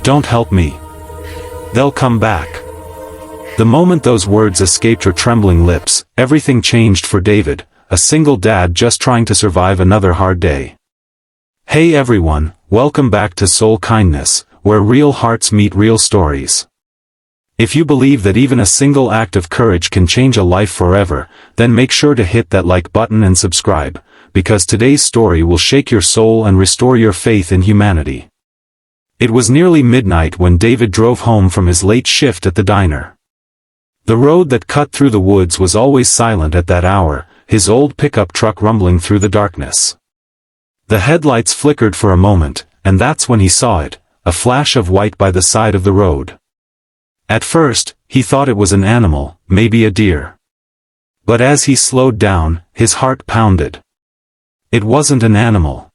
Don't help me. They'll come back. The moment those words escaped her trembling lips, everything changed for David, a single dad just trying to survive another hard day. Hey everyone, welcome back to Soul Kindness, where real hearts meet real stories. If you believe that even a single act of courage can change a life forever, then make sure to hit that like button and subscribe, because today's story will shake your soul and restore your faith in humanity. It was nearly midnight when David drove home from his late shift at the diner. The road that cut through the woods was always silent at that hour, his old pickup truck rumbling through the darkness. The headlights flickered for a moment, and that's when he saw it, a flash of white by the side of the road. At first, he thought it was an animal, maybe a deer. But as he slowed down, his heart pounded. It wasn't an animal.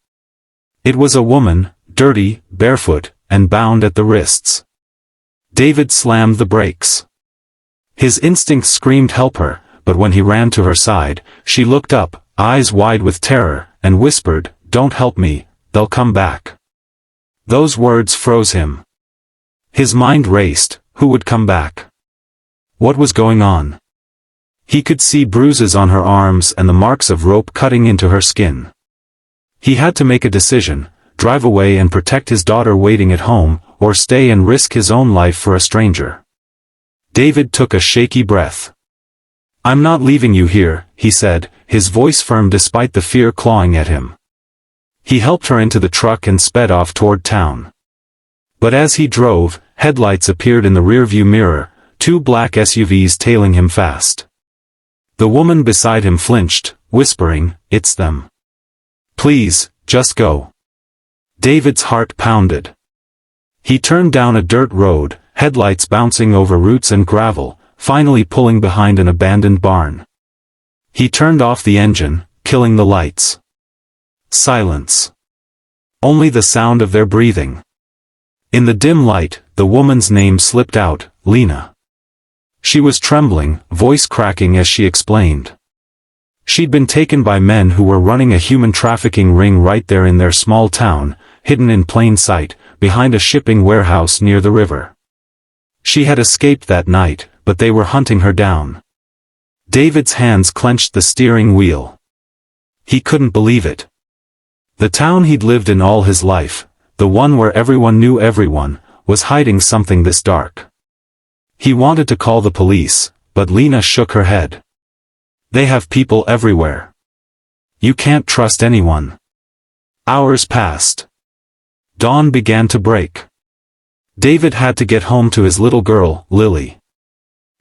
It was a woman, dirty, barefoot, and bound at the wrists. David slammed the brakes. His instincts screamed help her, but when he ran to her side, she looked up, eyes wide with terror, and whispered, "Don't help me, they'll come back." Those words froze him. His mind raced, who would come back? What was going on? He could see bruises on her arms and the marks of rope cutting into her skin. He had to make a decision, drive away and protect his daughter waiting at home, or stay and risk his own life for a stranger. David took a shaky breath. "I'm not leaving you here," he said, his voice firm despite the fear clawing at him. He helped her into the truck and sped off toward town. But as he drove, headlights appeared in the rearview mirror, two black SUVs tailing him fast. The woman beside him flinched, whispering, "It's them. Please, just go." David's heart pounded. He turned down a dirt road, headlights bouncing over roots and gravel, finally pulling behind an abandoned barn. He turned off the engine, killing the lights. Silence. Only the sound of their breathing. In the dim light, the woman's name slipped out, Lena. She was trembling, voice cracking as she explained. She'd been taken by men who were running a human trafficking ring right there in their small town, hidden in plain sight, behind a shipping warehouse near the river. She had escaped that night, but they were hunting her down. David's hands clenched the steering wheel. He couldn't believe it. The town he'd lived in all his life, the one where everyone knew everyone, was hiding something this dark. He wanted to call the police, but Lena shook her head. "They have people everywhere. You can't trust anyone." Hours passed. Dawn began to break. David had to get home to his little girl, Lily.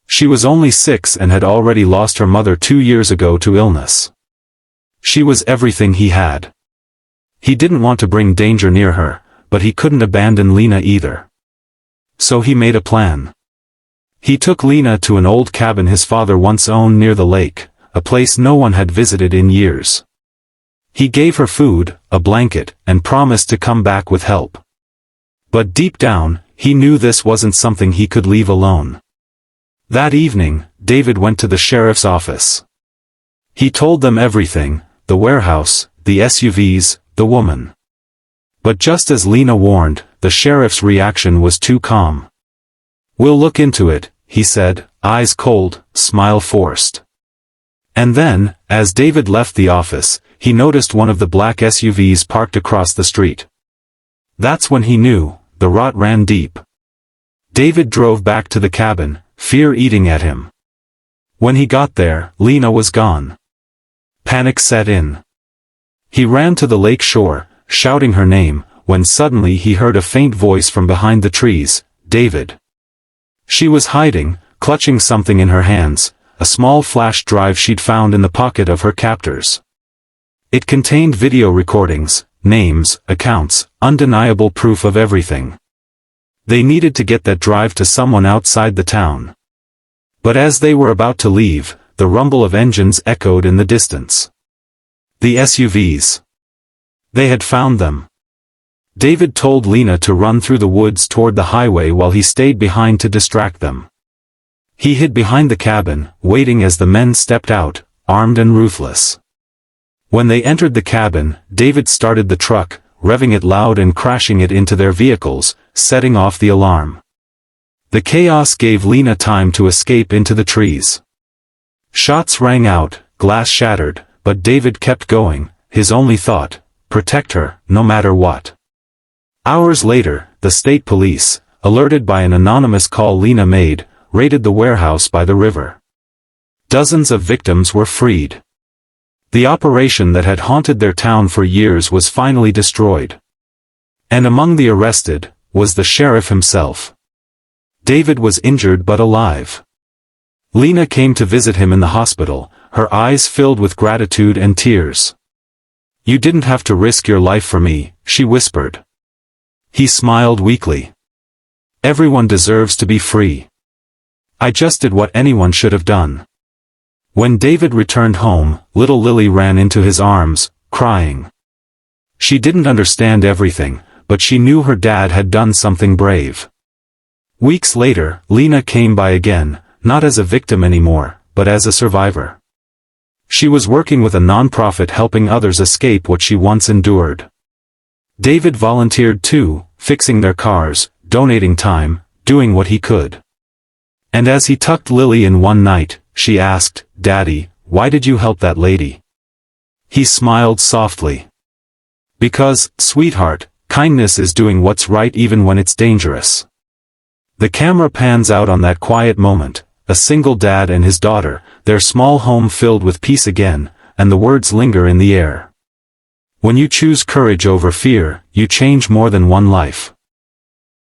She was only 6 and had already lost her mother 2 years ago to illness. She was everything he had. He didn't want to bring danger near her, but he couldn't abandon Lena either. So he made a plan. He took Lena to an old cabin his father once owned near the lake, a place no one had visited in years. He gave her food, a blanket, and promised to come back with help. But deep down, he knew this wasn't something he could leave alone. That evening, David went to the sheriff's office. He told them everything, the warehouse, the SUVs, the woman. But just as Lena warned, the sheriff's reaction was too calm. "We'll look into it," he said, eyes cold, smile forced. And then, as David left the office, he noticed one of the black SUVs parked across the street. That's when he knew, the rot ran deep. David drove back to the cabin, fear eating at him. When he got there, Lena was gone. Panic set in. He ran to the lake shore, shouting her name, when suddenly he heard a faint voice from behind the trees, "David." She was hiding, clutching something in her hands, a small flash drive she'd found in the pocket of her captors. It contained video recordings, names, accounts, undeniable proof of everything. They needed to get that drive to someone outside the town. But as they were about to leave, the rumble of engines echoed in the distance. The SUVs. They had found them. David told Lena to run through the woods toward the highway while he stayed behind to distract them. He hid behind the cabin, waiting as the men stepped out, armed and ruthless. When they entered the cabin, David started the truck, revving it loud and crashing it into their vehicles, setting off the alarm. The chaos gave Lena time to escape into the trees. Shots rang out, glass shattered, but David kept going, his only thought, protect her, no matter what. Hours later, the state police, alerted by an anonymous call Lena made, raided the warehouse by the river. Dozens of victims were freed. The operation that had haunted their town for years was finally destroyed. And among the arrested, was the sheriff himself. David was injured but alive. Lena came to visit him in the hospital, her eyes filled with gratitude and tears. "You didn't have to risk your life for me," she whispered. He smiled weakly. "Everyone deserves to be free. I just did what anyone should have done." When David returned home, little Lily ran into his arms, crying. She didn't understand everything, but she knew her dad had done something brave. Weeks later, Lena came by again, not as a victim anymore, but as a survivor. She was working with a non-profit helping others escape what she once endured. David volunteered too, fixing their cars, donating time, doing what he could. And as he tucked Lily in one night, she asked, "Daddy, why did you help that lady?" He smiled softly. "Because, sweetheart, kindness is doing what's right even when it's dangerous." The camera pans out on that quiet moment, a single dad and his daughter, their small home filled with peace again, and the words linger in the air. When you choose courage over fear, you change more than one life.